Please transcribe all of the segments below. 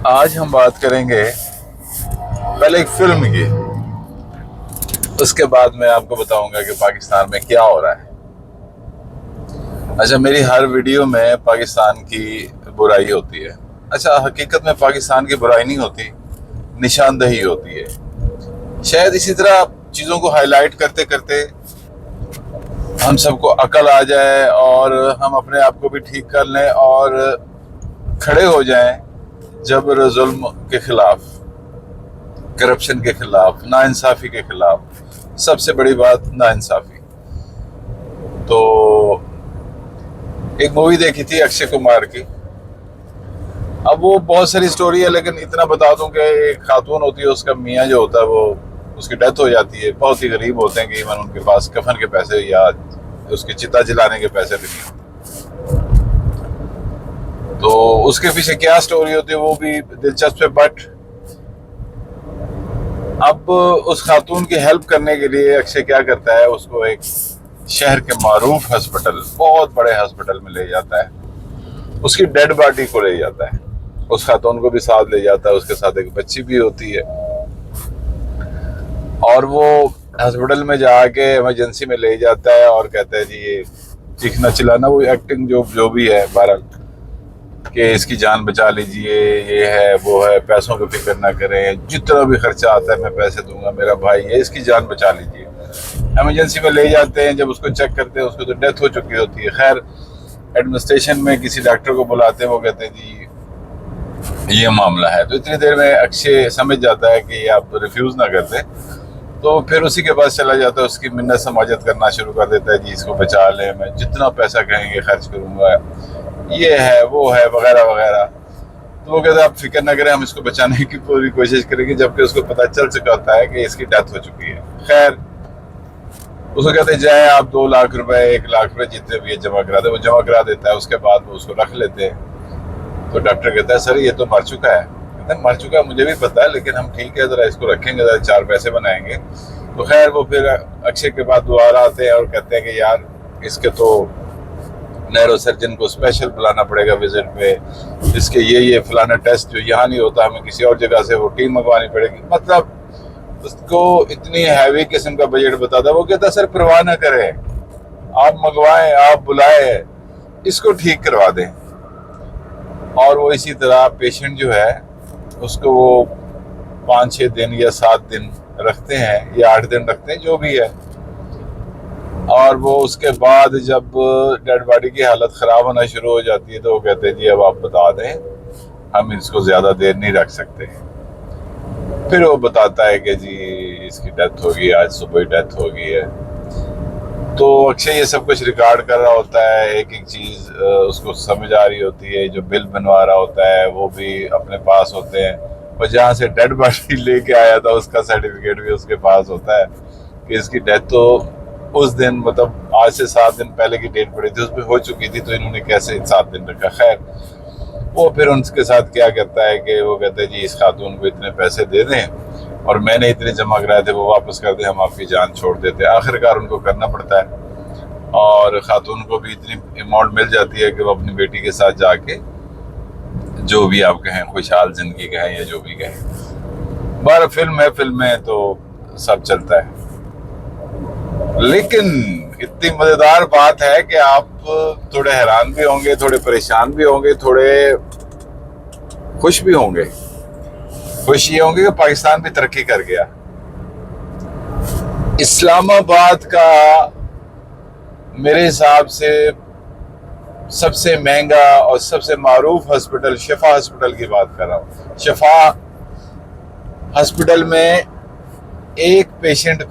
آج ہم بات کریں گے پہلے ایک فلم کی، اس کے بعد میں آپ کو بتاؤں گا کہ پاکستان میں کیا ہو رہا ہے۔ اچھا، میری ہر ویڈیو میں پاکستان کی برائی ہوتی ہے۔ اچھا، حقیقت میں پاکستان کی برائی نہیں ہوتی، نشاندہی ہوتی ہے۔ شاید اسی طرح چیزوں کو ہائی لائٹ کرتے کرتے ہم سب کو عقل آ جائے اور ہم اپنے آپ کو بھی ٹھیک کر لیں اور کھڑے ہو جائیں جبر ظلم کے خلاف، کرپشن کے خلاف، ناانصافی کے خلاف۔ سب سے بڑی بات ناانصافی۔ تو ایک مووی دیکھی تھی اکشے کمار کی، اب وہ بہت ساری سٹوری ہے لیکن اتنا بتا دوں کہ ایک خاتون ہوتی ہے، اس کا میاں جو ہوتا ہے وہ اس کی ڈیتھ ہو جاتی ہے۔ بہت ہی غریب ہوتے ہیں کہ ایون ان کے پاس کفن کے پیسے یا اس کی چتا جلانے کے پیسے بھی نہیں ہوتے۔ تو اس کے پیچھے کیا سٹوری ہوتی ہے وہ بھی دلچسپ ہے، بٹ اب اس خاتون کی ہیلپ کرنے کے لیے اکشے کیا کرتا ہے، اس کو ایک شہر کے معروف ہسپتال، بہت بڑے ہسپتال میں لے جاتا ہے، اس کی ڈیڈ باڈی کو لے جاتا ہے، اس خاتون کو بھی ساتھ لے جاتا ہے، اس کے ساتھ ایک بچی بھی ہوتی ہے۔ اور وہ ہسپتال میں جا کے ایمرجنسی میں لے جاتا ہے اور کہتا ہے جی یہ چیخنا چلانا، وہ ایکٹنگ جو بھی ہے بہرحال، کہ اس کی جان بچا لیجئے، یہ ہے وہ ہے، پیسوں کو فکر نہ کریں، جتنا بھی خرچہ آتا ہے میں پیسے دوں گا، میرا بھائی ہے، اس کی جان بچا لیجئے۔ ایمرجنسی میں لے جاتے ہیں، جب اس کو چیک کرتے ہیں اس کو تو ڈیتھ ہو چکی ہوتی ہے۔ خیر ایڈمنسٹریشن میں کسی ڈاکٹر کو بلاتے ہیں، وہ کہتے ہیں جی یہ معاملہ ہے۔ تو اتنی دیر میں اکشے سمجھ جاتا ہے کہ یہ آپ ریفیوز نہ کرتے، تو پھر اسی کے پاس چلا جاتا ہے، اس کی منت سماجت کرنا شروع کر دیتا ہے، جی اس کو بچا لیں، میں جتنا پیسہ کہیں گے خرچ کروں گا، یہ ہے وہ ہے وغیرہ وغیرہ۔ تو وہ کہتا ہے آپ فکر نہ کریں، ہم اس کو بچانے کی پوری کوشش کریں گے، جبکہ اس کو پتہ چل چکا ہوتا ہے کہ اس کی ڈیتھ ہو چکی ہے۔ خیر اس کو کہتے ہیں جائیں آپ 2 لاکھ روپے 1 لاکھ روپے جتنے بھی جمع کرا دیں، وہ جمع کرا دیتا ہے۔ اس کے بعد وہ اس کو رکھ لیتے ہیں۔ تو ڈاکٹر کہتا ہے سر یہ تو مر چکا ہے۔ کہتے ہیں مر چکا ہے مجھے بھی پتا ہے، لیکن ہم ٹھیک ہے ذرا اس کو رکھیں گے، ذرا 4 پیسے بنائیں گے۔ تو خیر وہ پھر اکشے کے بعد دوبارہ آتے ہیں اور کہتے ہیں کہ یار اس کے تو نیرو سرجن کو اسپیشل بلانا پڑے گا وزٹ پہ، اس کے یہ فلانا ٹیسٹ جو یہاں نہیں ہوتا ہمیں کسی اور جگہ سے وہ ٹیم منگوانی پڑے گی۔ مطلب اس کو اتنی ہیوی قسم کا بجٹ بتاتا ہے۔ وہ کہتا ہے سر پرواہ نہ کریں، آپ منگوائیں، آپ بلائیں، اس کو ٹھیک کروا دیں۔ اور وہ اسی طرح پیشنٹ جو ہے اس کو وہ 5-6 دن یا 7 دن رکھتے ہیں یا 8 دن رکھتے ہیں، جو بھی ہے۔ اور وہ اس کے بعد جب ڈیڈ باڈی کی حالت خراب ہونا شروع ہو جاتی ہے تو وہ کہتے ہیں جی اب آپ بتا دیں، ہم اس کو زیادہ دیر نہیں رکھ سکتے۔ پھر وہ بتاتا ہے کہ جی اس کی ڈیتھ ہوگی، آج صبح ہی ڈیتھ ہوگی ہے۔ تو اکشے یہ سب کچھ ریکارڈ کر رہا ہوتا ہے، ایک ایک چیز اس کو سمجھ آ رہی ہوتی ہے، جو بل بنوا رہا ہوتا ہے وہ بھی اپنے پاس ہوتے ہیں، اور جہاں سے ڈیڈ باڈی لے کے آیا تھا اس کا سرٹیفکیٹ بھی اس کے پاس ہوتا ہے کہ اس کی ڈیتھ تو اس دن، مطلب آج سے 7 دن پہلے کی ڈیٹ پڑی تھی، اس پہ ہو چکی تھی، تو انہوں نے کیسے 7 دن رکھا۔ خیر وہ پھر ان کے ساتھ کیا کرتا ہے کہ وہ کہتا ہے جی اس خاتون کو اتنے پیسے دے دیں اور میں نے اتنے جمع کرائے تھے وہ واپس کر دیں، ہم آپ کی جان چھوڑ دیتے ہیں۔ آخرکار ان کو کرنا پڑتا ہے اور خاتون کو بھی اتنی اماؤنٹ مل جاتی ہے کہ وہ اپنی بیٹی کے ساتھ جا کے جو بھی آپ کہیں خوشحال زندگی کہیں یا جو بھی کہیں۔ بارہ فلم ہے، فلم میں تو سب چلتا ہے، لیکن اتنی مزیدار بات ہے کہ آپ تھوڑے حیران بھی ہوں گے، تھوڑے پریشان بھی ہوں گے، تھوڑے خوش بھی ہوں گے۔ خوش یہ ہوں گے کہ پاکستان بھی ترقی کر گیا۔ اسلام آباد کا میرے حساب سے سب سے مہنگا اور سب سے معروف ہسپتال شفا ہسپتال کی بات کر رہا ہوں۔ شفا ہسپتال میں ایک پیشنٹ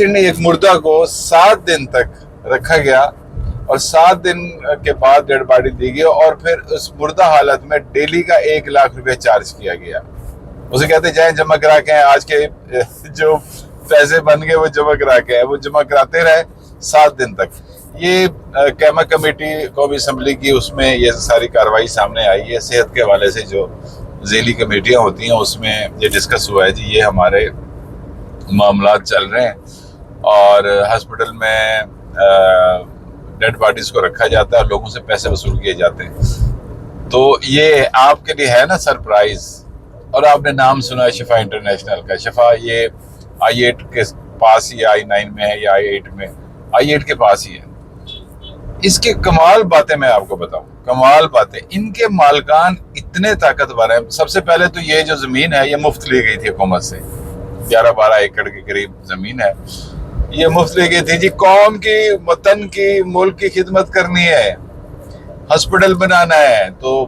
نے ایک مردہ کو 7 دن تک رکھا گیا اور 7 دن کے بعد ڈیڈ باڈی دی گئی، اور پھر اس مردہ حالت میں ڈیلی کا 1 لاکھ روپے چارج کیا گیا۔ اسے کہتے جائیں جمع کرا کے، آج کے جو پیسے بن گئے وہ جمع کرا کے، وہ جمع کراتے رہے 7 دن تک۔ یہ کیما کمیٹی قومی اسمبلی کی اس میں یہ ساری کارروائی سامنے آئی ہے۔ صحت کے حوالے سے جو ذیلی کمیٹیاں ہوتی ہیں اس میں یہ ڈسکس ہوا ہے جی یہ ہمارے معاملات چل رہے ہیں، اور ہسپتال میں ڈیڈ باڈیز کو رکھا جاتا ہے اور لوگوں سے پیسے وصول کیے جاتے ہیں۔ تو یہ آپ کے لیے ہے نا سرپرائز. اور آپ نے نام سنا ہے شفا انٹرنیشنل کا. شفا یہ I8 کے پاس ہی I9 میں ہے یا I8 میں, I8 کے پاس ہی ہے. اس کے کمال باتیں میں آپ کو بتاؤں, کمال باتیں. ان کے مالکان اتنے طاقتور ہیں. سب سے پہلے تو یہ جو زمین ہے یہ مفت لی گئی تھی حکومت سے, 11-12 ایکڑ کے قریب زمین ہے. یہ مفت لی گئی تھی جی. قوم کی, وطن کی, ملک کی خدمت کرنی ہے, ہسپٹل بنانا ہے, تو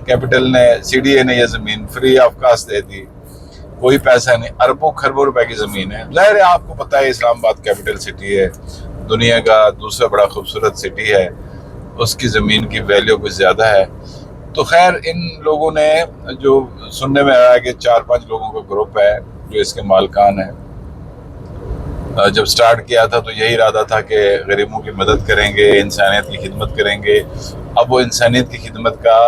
کیپٹل نے, CDA نے یہ زمین فری آف کاسٹ دے دی. کوئی پیسہ نہیں, اربوں خربوں روپے کی زمین ہے. ظاہر ہے آپ کو پتہ ہے اسلام آباد کیپٹل سٹی ہے, دنیا کا دوسرا بڑا خوبصورت سٹی ہے, اس کی زمین کی ویلیو کچھ زیادہ ہے. تو خیر ان لوگوں نے, جو سننے میں آیا کہ 4-5 لوگوں کا گروپ ہے جو اس کے مالکان ہیں, جب سٹارٹ کیا تھا تو یہی ارادہ تھا کہ غریبوں کی مدد کریں گے, انسانیت کی خدمت کریں گے. اب وہ انسانیت کی خدمت کا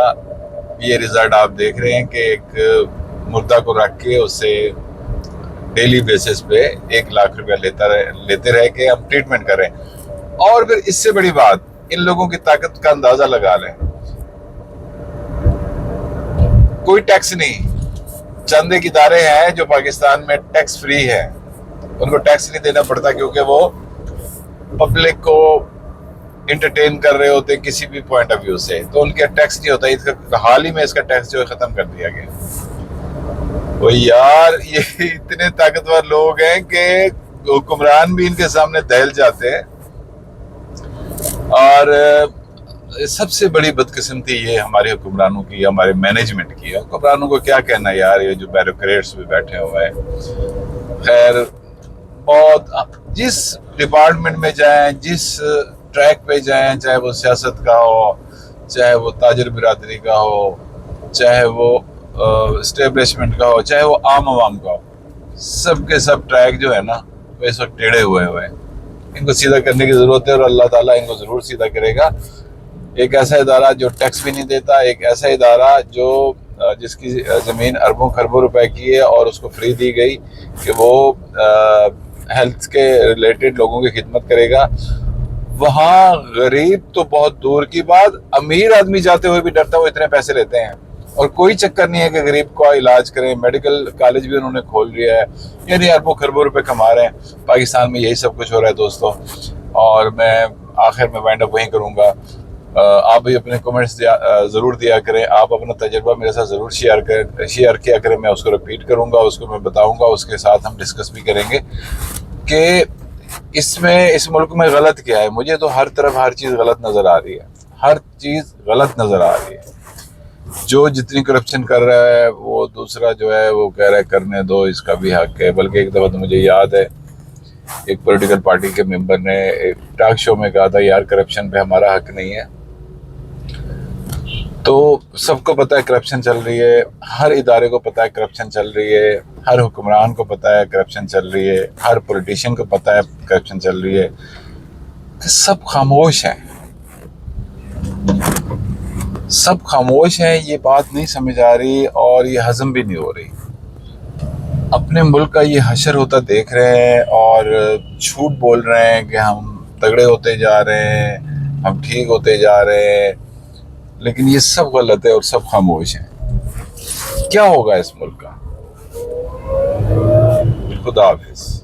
یہ رزلٹ آپ دیکھ رہے ہیں کہ ایک مردہ کو رکھ کے اس سے ڈیلی بیسس پہ 1 لاکھ روپیہ لیتے رہے کہ ہم ٹریٹمنٹ کریں. اور پھر اس سے بڑی بات, ان لوگوں کی طاقت کا اندازہ لگا لیں. کوئی ٹیکس نہیں. چند ایک ادارے ہیں جو پاکستان میں ٹیکس فری ہیں, ان کو ٹیکس نہیں دینا پڑتا کیونکہ وہ پبلک کو انٹرٹین کر رہے ہوتے کسی بھی پوائنٹ آف ویو سے, تو ان کے ٹیکس نہیں ہوتا. اس کا حال ہی میں اس کا ٹیکس جو ہے ختم کر دیا گیا. وہ یار یہ اتنے طاقتور لوگ ہیں کہ حکمران بھی ان کے سامنے دہل جاتے ہیں. اور سب سے بڑی بدقسمتی یہ ہمارے حکمرانوں کی, ہمارے مینجمنٹ کی ہے. حکمرانوں کو کیا کہنا یار, یہ جو بیوروکریٹس بھی بیٹھے ہوئے ہیں. خیر بہت, جس ڈپارٹمنٹ میں جائیں, جس ٹریک پہ جائیں, چاہے وہ سیاست کا ہو, چاہے وہ تاجر برادری کا ہو, چاہے وہ اسٹیبلشمنٹ کا ہو, چاہے وہ عام عوام کا ہو, سب کے سب ٹریک جو ہے نا وہ اس وقت ٹیڑھے ہوئے ہیں. ان کو سیدھا کرنے کی ضرورت ہے, اور اللہ تعالیٰ ان کو ضرور سیدھا کرے گا. ایک ایسا ادارہ جو ٹیکس بھی نہیں دیتا, ایک ایسا ادارہ جو جس کی زمین اربوں خربوں روپے کی ہے اور اس کو فری دی گئی کہ وہ ہیلتھ کے ریلیٹڈ لوگوں کی خدمت کرے گا. وہاں غریب تو بہت دور کی بات, امیر آدمی جاتے ہوئے بھی ڈرتا, وہ اتنے پیسے لیتے ہیں. اور کوئی چکر نہیں ہے کہ غریب کا علاج کریں. میڈیکل کالج بھی انہوں نے کھول لیا ہے, یعنی اربوں خربوں روپے کما رہے ہیں. پاکستان میں یہی سب کچھ ہو رہا ہے دوستوں. اور میں آخر میں وائنڈ اپ وہیں کروں گا. آپ بھی اپنے کمنٹس ضرور دیا کریں, آپ اپنا تجربہ میرے ساتھ ضرور شیئر کیا کریں. میں اس کو رپیٹ کروں گا, اس کو میں بتاؤں گا, اس کے ساتھ ہم ڈسکس بھی کریں گے کہ اس ملک میں غلط کیا ہے. مجھے تو ہر طرف ہر چیز غلط نظر آ رہی ہے, ہر چیز غلط نظر آ رہی ہے. جو جتنی کرپشن کر رہا ہے وہ دوسرا جو ہے وہ کہہ رہا ہے کرنے دو, اس کا بھی حق ہے. بلکہ ایک دفعہ تو مجھے یاد ہے ایک پولیٹیکل پارٹی کے ممبر نے ایک ٹاک شو میں کہا تھا یار کرپشن پہ ہمارا حق نہیں ہے. تو سب کو پتہ ہے کرپشن چل رہی ہے, ہر ادارے کو پتہ ہے کرپشن چل رہی ہے, ہر حکمران کو پتہ ہے کرپشن چل رہی ہے, ہر پولیٹیشین کو پتہ ہے کرپشن چل رہی ہے. سب خاموش ہیں, سب خاموش ہیں. یہ بات نہیں سمجھ آ رہی اور یہ ہضم بھی نہیں ہو رہی. اپنے ملک کا یہ حشر ہوتا دیکھ رہے ہیں اور جھوٹ بول رہے ہیں کہ ہم تگڑے ہوتے جا رہے ہیں, ہم ٹھیک ہوتے جا رہے ہیں, لیکن یہ سب غلط ہے اور سب خاموش ہیں. کیا ہوگا اس ملک کا؟ خدا حافظ.